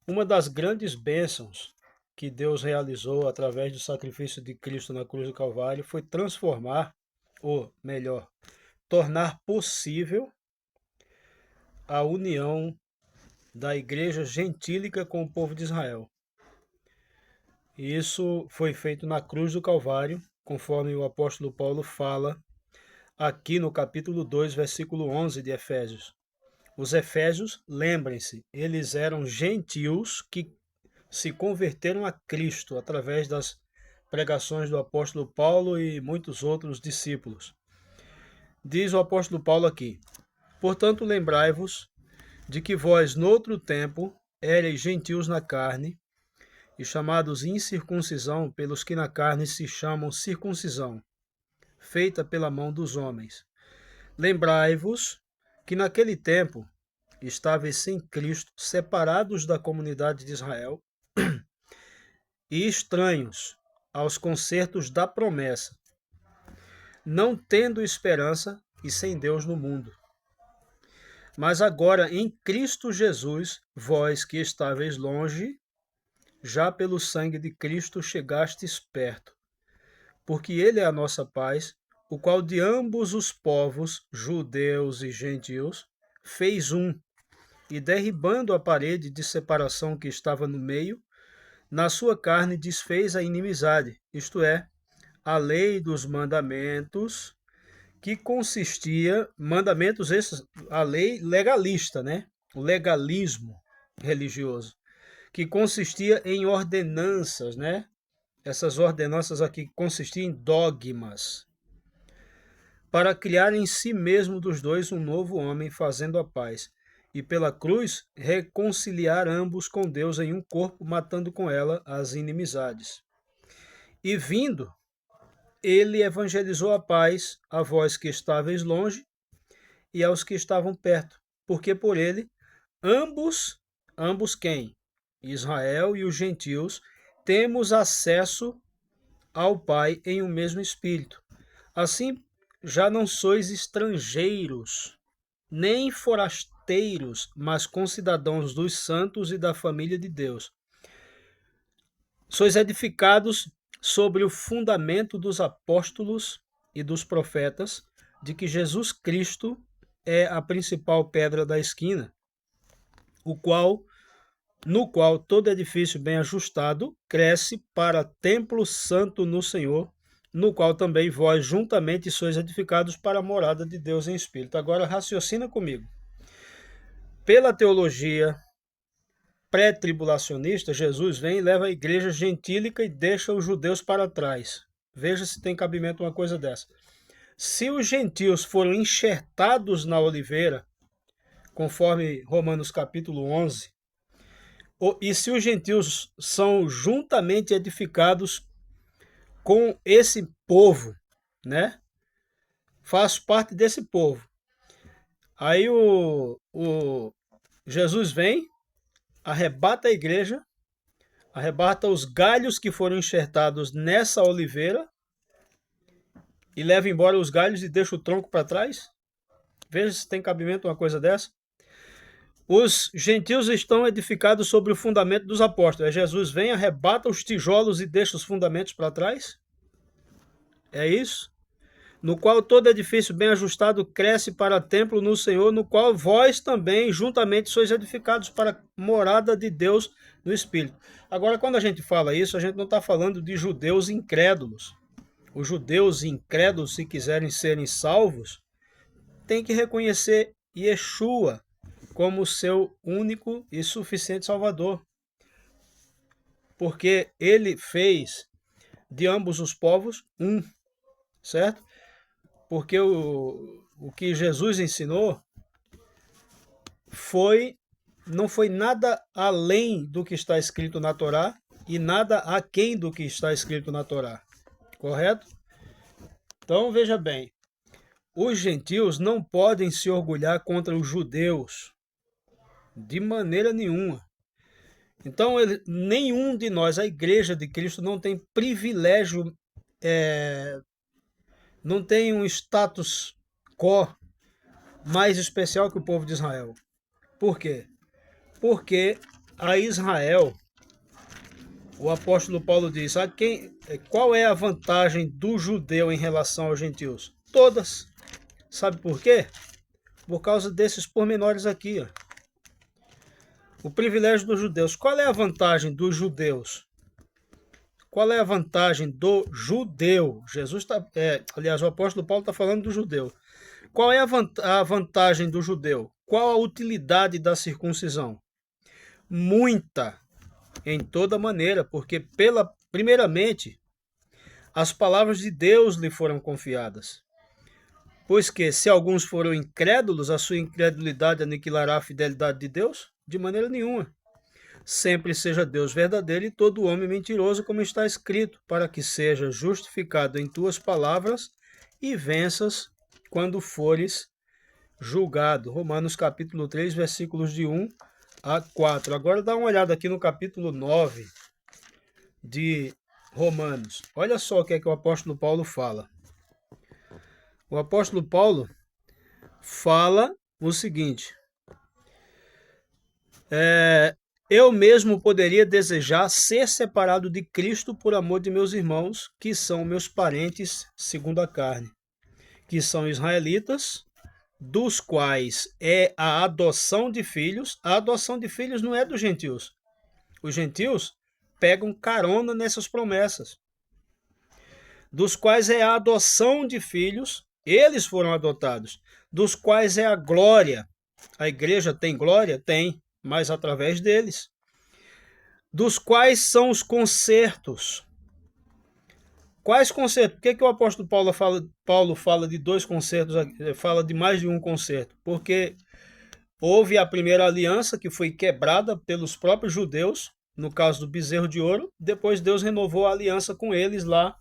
Uma das grandes bênçãos que Deus realizou através do sacrifício de Cristo na cruz do Calvário foi transformar, ou melhor, tornar possível a união da igreja gentílica com o povo de Israel. E isso foi feito na cruz do Calvário, conforme o apóstolo Paulo fala aqui no capítulo 2, versículo 11 de Efésios. Os efésios, lembrem-se, eles eram gentios que se converteram a Cristo através das pregações do apóstolo Paulo e muitos outros discípulos. Diz o apóstolo Paulo aqui: portanto, lembrai-vos de que vós, noutro tempo, éreis gentios na carne, e chamados incircuncisão pelos que na carne se chamam circuncisão, feita pela mão dos homens. Lembrai-vos que naquele tempo estáveis sem Cristo, separados da comunidade de Israel e estranhos aos concertos da promessa, não tendo esperança e sem Deus no mundo. Mas agora em Cristo Jesus, vós que estáveis longe, já pelo sangue de Cristo chegastes perto, porque ele é a nossa paz, o qual de ambos os povos, judeus e gentios, fez um, e derribando a parede de separação que estava no meio, na sua carne desfez a inimizade, isto é, a lei dos mandamentos, que consistia, mandamentos esses, a lei legalista, né? O legalismo religioso, que consistia em ordenanças, né? Essas ordenanças aqui consistiam em dogmas, para criar em si mesmo dos dois um novo homem, fazendo a paz, e pela cruz reconciliar ambos com Deus em um corpo, matando com ela as inimizades. E vindo, ele evangelizou a paz a vós que estáveis longe e aos que estavam perto, porque por ele ambos quem? Israel e os gentios, temos acesso ao Pai em um mesmo Espírito. Assim, já não sois estrangeiros, nem forasteiros, mas concidadãos dos santos e da família de Deus. Sois edificados sobre o fundamento dos apóstolos e dos profetas, de que Jesus Cristo é a principal pedra da esquina, no qual todo edifício bem ajustado cresce para templo santo no Senhor, no qual também vós juntamente sois edificados para a morada de Deus em espírito. Agora raciocina comigo. Pela teologia pré-tribulacionista, Jesus vem e leva a igreja gentílica e deixa os judeus para trás. Veja se tem cabimento uma coisa dessa. Se os gentios foram enxertados na oliveira, conforme Romanos capítulo 11, e se os gentios são juntamente edificados com esse povo, né? Faço parte desse povo. Aí o Jesus vem, arrebata a igreja, arrebata os galhos que foram enxertados nessa oliveira e leva embora os galhos e deixa o tronco para trás. Veja se tem cabimento uma coisa dessa. Os gentios estão edificados sobre o fundamento dos apóstolos. Jesus vem, arrebata os tijolos e deixa os fundamentos para trás. É isso? No qual todo edifício bem ajustado cresce para templo no Senhor, no qual vós também juntamente sois edificados para morada de Deus no Espírito. Agora, quando a gente fala isso, a gente não está falando de judeus incrédulos. Os judeus incrédulos, se quiserem serem salvos, têm que reconhecer Yeshua como seu único e suficiente Salvador. Porque ele fez de ambos os povos um, certo? Porque o que Jesus ensinou não foi nada além do que está escrito na Torá e nada aquém do que está escrito na Torá. Correto? Então veja bem, os gentios não podem se orgulhar contra os judeus de maneira nenhuma. Então nenhum de nós, a igreja de Cristo, não tem privilégio, não tem um status quo mais especial que o povo de Israel. Por quê? Porque a Israel, o apóstolo Paulo diz, qual é a vantagem do judeu em relação aos gentios? Todas. Sabe por quê? Por causa desses pormenores aqui. Ó. O privilégio dos judeus. Qual é a vantagem dos judeus? Qual é a vantagem do judeu? Aliás, o apóstolo Paulo está falando do judeu. Qual é a vantagem do judeu? Qual a utilidade da circuncisão? Muita, em toda maneira, porque primeiramente, as palavras de Deus lhe foram confiadas. Pois que, se alguns foram incrédulos, a sua incredulidade aniquilará a fidelidade de Deus? De maneira nenhuma. Sempre seja Deus verdadeiro e todo homem mentiroso, como está escrito, para que seja justificado em tuas palavras e venças quando fores julgado. Romanos capítulo 3, versículos de 1 a 4. Agora dá uma olhada aqui no capítulo 9 de Romanos. Olha só o que é que o apóstolo Paulo fala. O apóstolo Paulo fala o seguinte: eu mesmo poderia desejar ser separado de Cristo por amor de meus irmãos, que são meus parentes segundo a carne, que são israelitas, dos quais é a adoção de filhos. A adoção de filhos não é dos gentios. Os gentios pegam carona nessas promessas. Dos quais é a adoção de filhos, eles foram adotados. Dos quais é a glória. A igreja tem glória? Tem, mas através deles. Dos quais são os concertos. Quais concertos? Por que o apóstolo Paulo fala de dois concertos, fala de mais de um concerto? Porque houve a primeira aliança que foi quebrada pelos próprios judeus, no caso do bezerro de ouro. Depois Deus renovou a aliança com eles lá,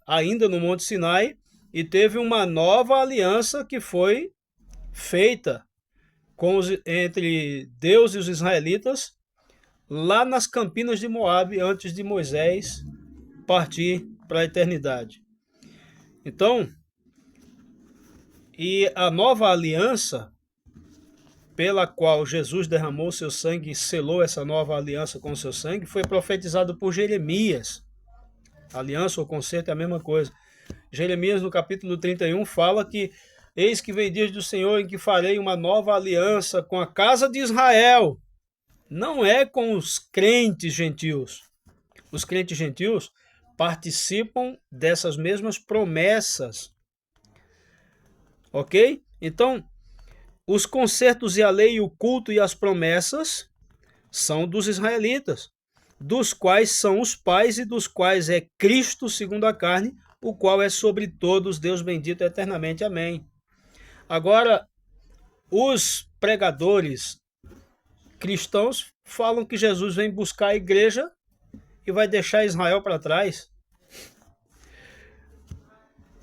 ainda no Monte Sinai, e teve uma nova aliança que foi feita entre Deus e os israelitas lá nas campinas de Moabe, antes de Moisés partir para a eternidade. Então, e a nova aliança pela qual Jesus derramou seu sangue e selou essa nova aliança com seu sangue foi profetizada por Jeremias. Aliança ou concerto é a mesma coisa. Jeremias, no capítulo 31, fala que eis que vem dias do Senhor em que farei uma nova aliança com a casa de Israel. Não é com os crentes gentios. Os crentes gentios participam dessas mesmas promessas. Ok? Então, os concertos e a lei, o culto e as promessas são dos israelitas, dos quais são os pais e dos quais é Cristo segundo a carne, o qual é sobre todos, Deus bendito eternamente. Amém. Agora, os pregadores cristãos falam que Jesus vem buscar a igreja e vai deixar Israel para trás.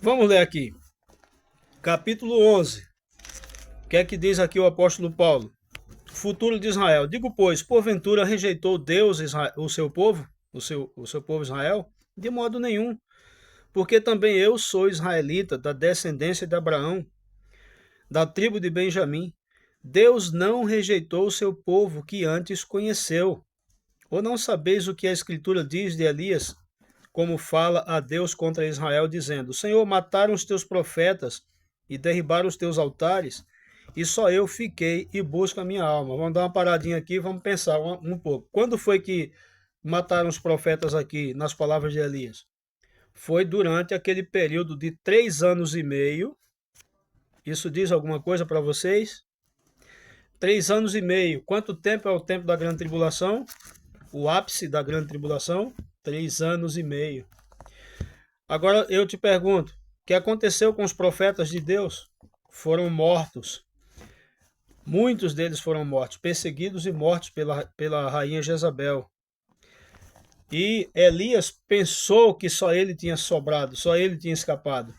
Vamos ler aqui. Capítulo 11. O que é que diz aqui o apóstolo Paulo? Futuro de Israel. Digo, pois, porventura rejeitou Deus o seu povo, o seu povo Israel? De modo nenhum. Porque também eu sou israelita, da descendência de Abraão, da tribo de Benjamim. Deus não rejeitou o seu povo que antes conheceu. Ou não sabeis o que a Escritura diz de Elias, como fala a Deus contra Israel, dizendo: Senhor, mataram os teus profetas e derribaram os teus altares, e só eu fiquei e busco a minha alma. Vamos dar uma paradinha aqui, vamos pensar um pouco. Quando foi que mataram os profetas aqui, nas palavras de Elias? Foi durante aquele período de 3 anos e meio. Isso diz alguma coisa para vocês? 3 anos e meio. Quanto tempo é o tempo da grande tribulação? O ápice da grande tribulação? 3 anos e meio. Agora eu te pergunto, o que aconteceu com os profetas de Deus? Foram mortos. Muitos deles foram mortos, perseguidos e mortos pela rainha Jezabel. E Elias pensou que só ele tinha sobrado, só ele tinha escapado.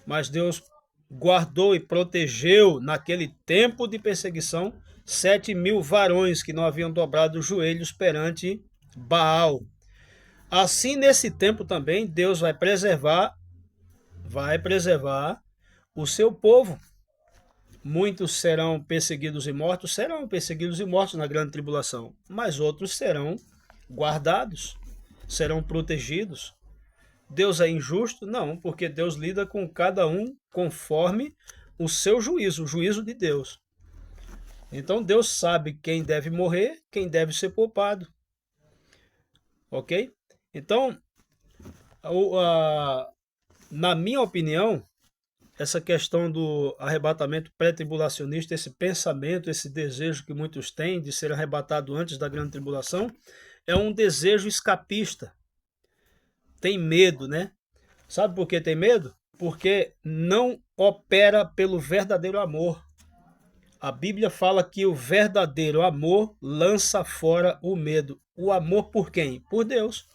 Mas Deus guardou e protegeu naquele tempo de perseguição 7.000 varões que não haviam dobrado os joelhos perante Baal. Assim, nesse tempo também, Deus vai preservar o seu povo. Muitos serão perseguidos e mortos, serão perseguidos e mortos na grande tribulação, mas outros serão guardados, serão protegidos. Deus é injusto? Não, porque Deus lida com cada um conforme o seu juízo, o juízo de Deus. Então Deus sabe quem deve morrer, quem deve ser poupado. Ok? Então, na minha opinião, essa questão do arrebatamento pré-tribulacionista, esse pensamento, esse desejo que muitos têm de ser arrebatado antes da grande tribulação, é um desejo escapista. Tem medo, né? Sabe por que tem medo? Porque não opera pelo verdadeiro amor. A Bíblia fala que o verdadeiro amor lança fora o medo. O amor por quem? Por Deus.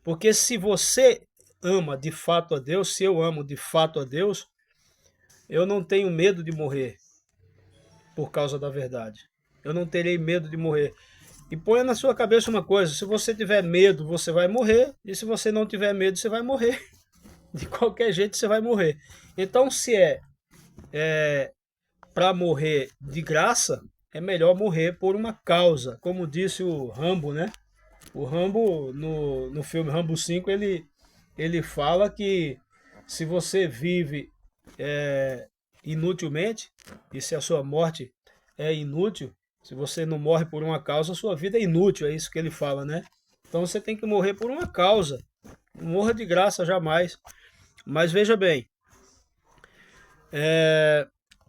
Porque se você ama de fato a Deus, se eu amo de fato a Deus, eu não tenho medo de morrer por causa da verdade. Eu não terei medo de morrer. E ponha na sua cabeça uma coisa: se você tiver medo, você vai morrer. E se você não tiver medo, você vai morrer. De qualquer jeito, você vai morrer. Então, se é para morrer de graça, é melhor morrer por uma causa. Como disse o Rambo, né? O Rambo, no filme Rambo 5, ele fala que se você vive inutilmente, e se a sua morte é inútil, se você não morre por uma causa, a sua vida é inútil, é isso que ele fala, né? Então você tem que morrer por uma causa. Não morra de graça jamais. Mas veja bem,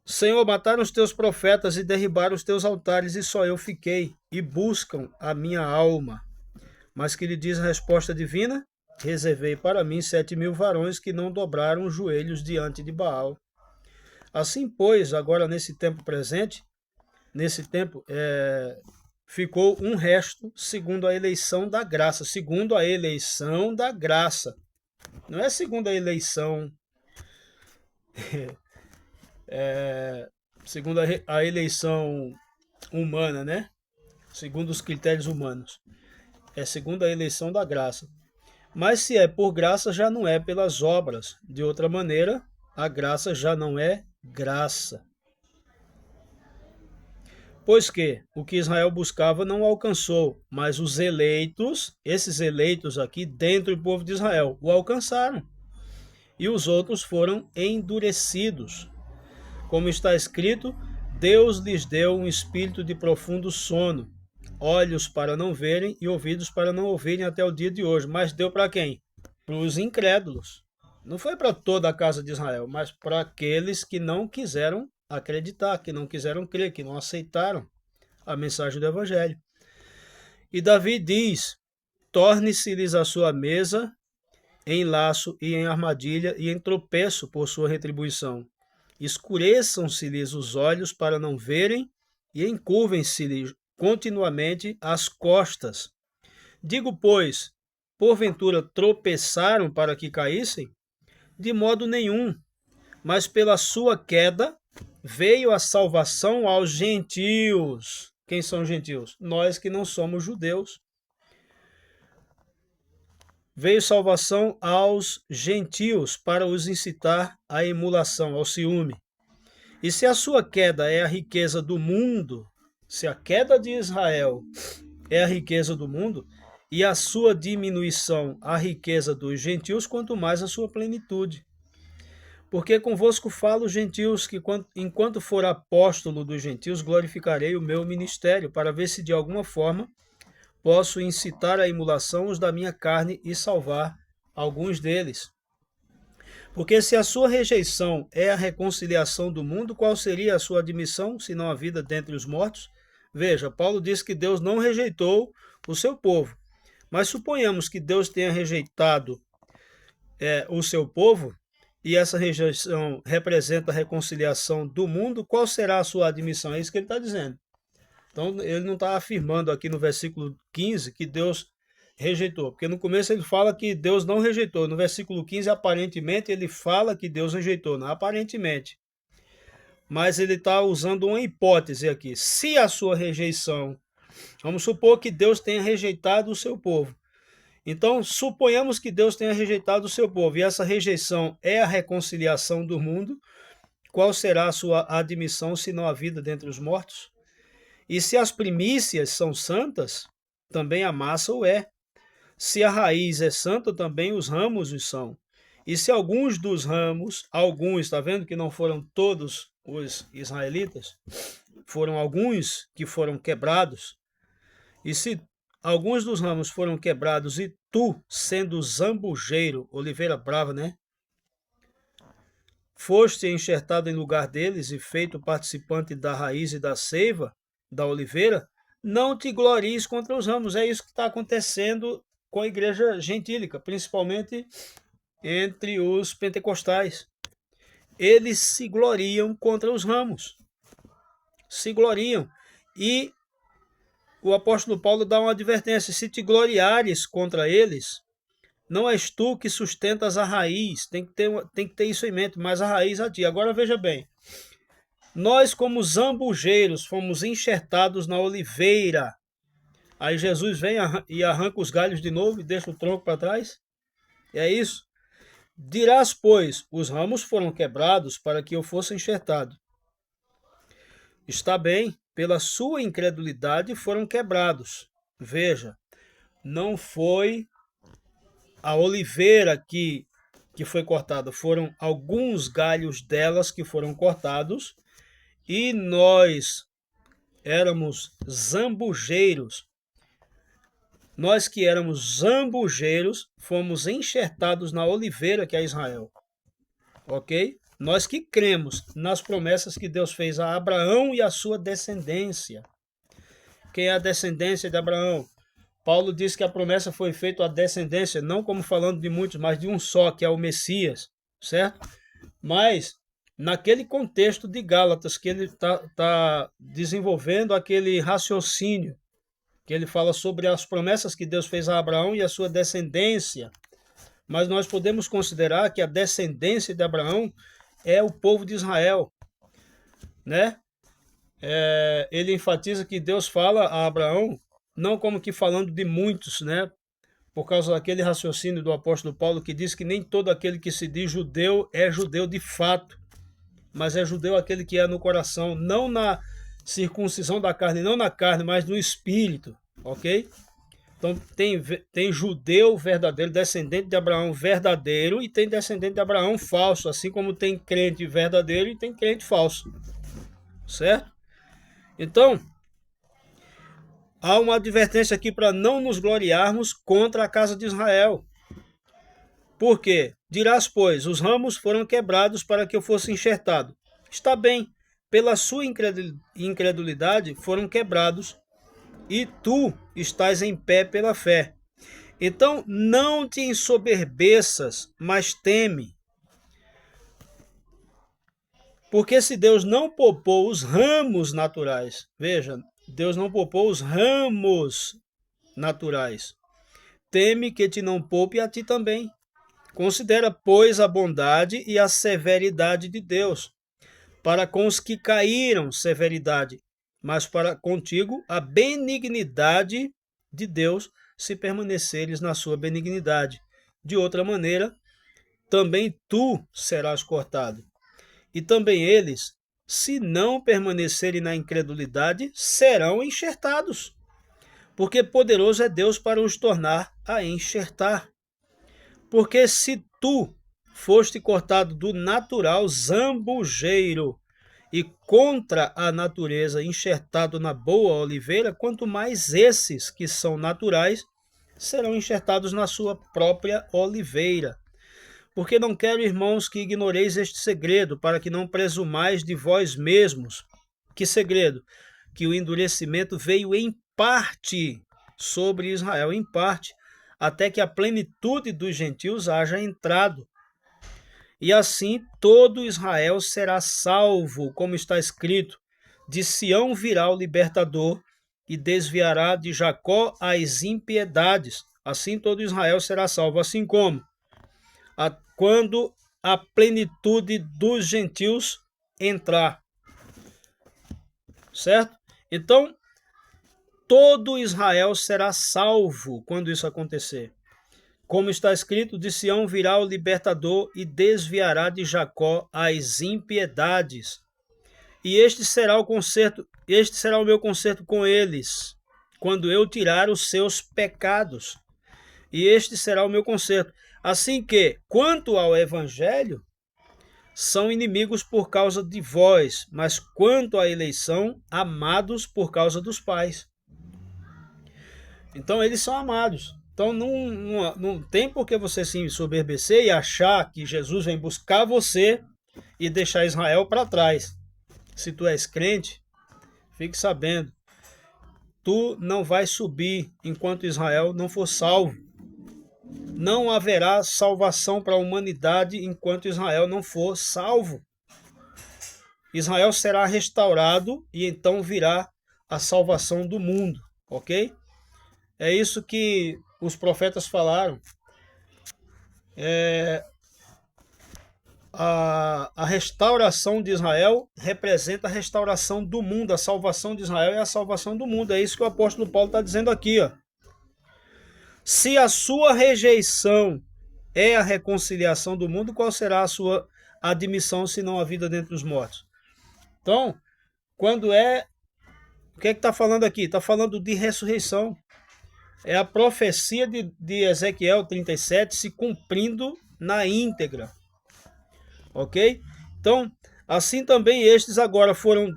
Senhor, mataram os teus profetas e derribaram os teus altares, e só eu fiquei, e buscam a minha alma. Mas que lhe diz a resposta divina? Reservei para mim 7.000 varões que não dobraram os joelhos diante de Baal. Assim, pois, agora nesse tempo presente, nesse tempo, ficou um resto segundo a eleição da graça. Segundo a eleição da graça. Não é segundo a eleição... segundo a eleição humana, né? Segundo os critérios humanos. É segundo a eleição da graça. Mas se é por graça, já não é pelas obras. De outra maneira, a graça já não é graça. Pois que o que Israel buscava não alcançou, mas os eleitos, esses eleitos aqui dentro do povo de Israel, o alcançaram. E os outros foram endurecidos. Como está escrito, Deus lhes deu um espírito de profundo sono, olhos para não verem e ouvidos para não ouvirem até o dia de hoje. Mas deu para quem? Para os incrédulos. Não foi para toda a casa de Israel, mas para aqueles que não quiseram acreditar, que não quiseram crer, que não aceitaram a mensagem do Evangelho. E Davi diz: torne-se-lhes a sua mesa em laço e em armadilha e em tropeço por sua retribuição. Escureçam-se-lhes os olhos para não verem e encurvem-se-lhes continuamente as costas. Digo, pois, porventura tropeçaram para que caíssem? De modo nenhum, mas pela sua queda veio a salvação aos gentios. Quem são gentios? Nós que não somos judeus. Veio salvação aos gentios para os incitar à emulação, ao ciúme. E se a sua queda é a riqueza do mundo, se a queda de Israel é a riqueza do mundo, e a sua diminuição a riqueza dos gentios, quanto mais a sua plenitude. Porque convosco falo, gentios, que enquanto for apóstolo dos gentios, glorificarei o meu ministério, para ver se de alguma forma posso incitar à emulação os da minha carne e salvar alguns deles. Porque se a sua rejeição é a reconciliação do mundo, qual seria a sua admissão, se não a vida dentre os mortos? Veja, Paulo diz que Deus não rejeitou o seu povo. Mas suponhamos que Deus tenha rejeitado o seu povo, e essa rejeição representa a reconciliação do mundo, qual será a sua admissão? É isso que ele está dizendo. Então, ele não está afirmando aqui no versículo 15 que Deus rejeitou, porque no começo ele fala que Deus não rejeitou. No versículo 15, aparentemente, ele fala que Deus rejeitou, não aparentemente. Mas ele está usando uma hipótese aqui. Se a sua rejeição, vamos supor que Deus tenha rejeitado o seu povo. Então, suponhamos que Deus tenha rejeitado o seu povo, e essa rejeição é a reconciliação do mundo. qual será a sua admissão, senão a vida dentre os mortos? E se as primícias são santas, também a massa o é. Se a raiz é santa, também os ramos o são. E se alguns dos ramos, está vendo que não foram todos os israelitas, foram alguns que foram quebrados, e se alguns dos ramos foram quebrados, e tu, sendo zambujeiro, oliveira brava, né? Foste enxertado em lugar deles e feito participante da raiz e da seiva, da oliveira, não te glories contra os ramos. É isso que está acontecendo com a igreja gentílica, principalmente entre os pentecostais. Eles se gloriam contra os ramos. Se gloriam. E o apóstolo Paulo dá uma advertência: se te gloriares contra eles, não és tu que sustentas a raiz. Tem que ter isso em mente, mas a raiz a ti. Agora veja bem. Nós, como zambujeiros, fomos enxertados na oliveira. Aí Jesus vem e arranca os galhos de novo e deixa o tronco para trás. É isso. Dirás, pois, os ramos foram quebrados para que eu fosse enxertado. Está bem, pela sua incredulidade foram quebrados. Veja, não foi a oliveira que foi cortada, foram alguns galhos delas que foram cortados, e nós éramos zambujeiros. Nós que éramos zambujeiros, fomos enxertados na oliveira que é Israel. Ok? Nós que cremos nas promessas que Deus fez a Abraão e a sua descendência. Quem é a descendência de Abraão? Paulo diz que a promessa foi feita à descendência, não como falando de muitos, mas de um só, que é o Messias, certo? Mas, naquele contexto de Gálatas, que ele está desenvolvendo aquele raciocínio, que ele fala sobre as promessas que Deus fez a Abraão e a sua descendência. Mas nós podemos considerar que a descendência de Abraão é o povo de Israel, né? Ele enfatiza que Deus fala a Abraão não como que falando de muitos, né? Por causa daquele raciocínio do apóstolo Paulo que diz que nem todo aquele que se diz judeu é judeu de fato, mas é judeu aquele que é no coração, não na circuncisão da carne, não na carne, mas no espírito, ok? Então tem judeu verdadeiro, descendente de Abraão verdadeiro, e tem descendente de Abraão falso, assim como tem crente verdadeiro e tem crente falso, certo? Então, há uma advertência aqui para não nos gloriarmos contra a casa de Israel. Por quê? Dirás, pois, os ramos foram quebrados para que eu fosse enxertado. Está bem, pela sua incredulidade foram quebrados, e tu estás em pé pela fé. Então não te ensoberbeças, mas teme. Porque se Deus não poupou os ramos naturais, veja, Deus não poupou os ramos naturais, teme que te não poupe a ti também. Considera, pois, a bondade e a severidade de Deus. Para com os que caíram, severidade, mas para contigo a benignidade de Deus, se permaneceres na sua benignidade. De outra maneira, também tu serás cortado. E também eles, se não permanecerem na incredulidade, serão enxertados. Porque poderoso é Deus para os tornar a enxertar. Porque se tu foste cortado do natural zambujeiro e contra a natureza enxertado na boa oliveira, quanto mais esses que são naturais serão enxertados na sua própria oliveira. Porque não quero, irmãos, que ignoreis este segredo, para que não presumais de vós mesmos. Que segredo? Que o endurecimento veio em parte sobre Israel, em parte, até que a plenitude dos gentios haja entrado. E assim todo Israel será salvo, como está escrito: de Sião virá o libertador e desviará de Jacó as impiedades. Assim todo Israel será salvo, assim como quando a plenitude dos gentios entrar. Certo? Então, todo Israel será salvo quando isso acontecer. como está escrito, de Sião virá o libertador e desviará de Jacó as impiedades. E este será o meu concerto com eles, quando eu tirar os seus pecados. E este será o meu concerto. Assim que, quanto ao evangelho, são inimigos por causa de vós, mas quanto à eleição, amados por causa dos pais. Então eles são amados. Então não tem por que você se ensoberbecer e achar que Jesus vem buscar você e deixar Israel para trás. Se tu és crente, fique sabendo, tu não vai subir enquanto Israel não for salvo. Não haverá salvação para a humanidade enquanto Israel não for salvo. Israel será restaurado e então virá a salvação do mundo, ok? É isso que os profetas falaram. A restauração de Israel representa a restauração do mundo. A salvação de Israel é a salvação do mundo. É isso que o apóstolo Paulo está dizendo aqui. Ó. Se a sua rejeição é a reconciliação do mundo, qual será a sua admissão, se não a vida dentre os mortos? Então, quando é... O que é que está falando aqui? Está falando de ressurreição. É a profecia de Ezequiel 37 se cumprindo na íntegra. Ok? Então, assim também estes agora foram...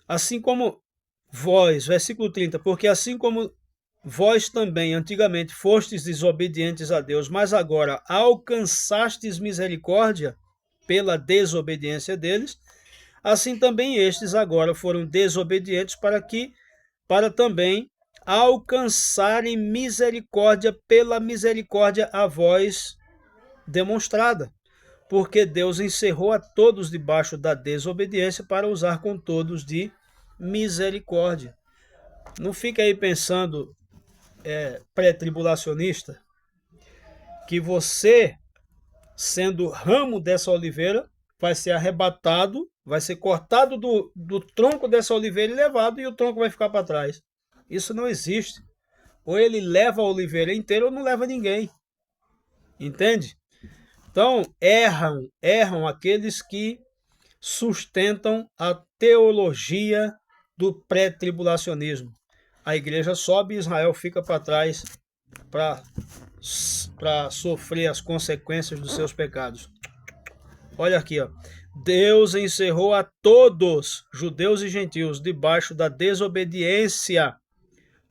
assim como vós, versículo 30, porque assim como vós também antigamente fostes desobedientes a Deus, mas agora alcançastes misericórdia pela desobediência deles, assim também estes agora foram desobedientes para também alcançarem misericórdia pela misericórdia a vós demonstrada. Porque Deus encerrou a todos debaixo da desobediência para usar com todos de misericórdia. Não fica aí pensando, pré-tribulacionista, que você, sendo ramo dessa oliveira, vai ser arrebatado, vai ser cortado do tronco dessa oliveira e levado, e o tronco vai ficar para trás. Isso não existe. Ou ele leva a oliveira inteira ou não leva ninguém. Entende? Então, erram aqueles que sustentam a teologia do pré-tribulacionismo. A igreja sobe e Israel fica para trás para sofrer as consequências dos seus pecados. Olha aqui, ó. Deus encerrou a todos, judeus e gentios, debaixo da desobediência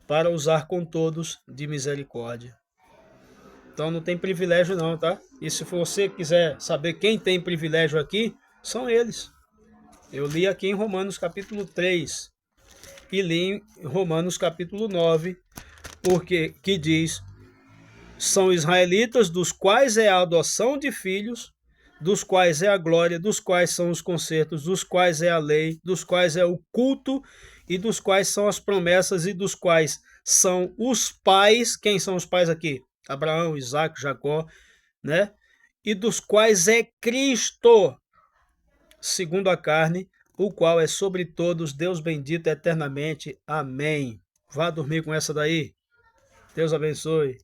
para usar com todos de misericórdia. Então não tem privilégio não, tá? E se você quiser saber quem tem privilégio aqui, são eles. Eu li aqui em Romanos capítulo 3 e li em Romanos capítulo 9, porque que diz: são israelitas, dos quais é a adoção de filhos, dos quais é a glória, dos quais são os concertos, dos quais é a lei, dos quais é o culto, e dos quais são as promessas, e dos quais são os pais. Quem são os pais aqui? Abraão, Isaac, Jacó, né? E dos quais é Cristo, segundo a carne, o qual é sobre todos, Deus bendito eternamente. Amém. Vá dormir com essa daí. Deus abençoe.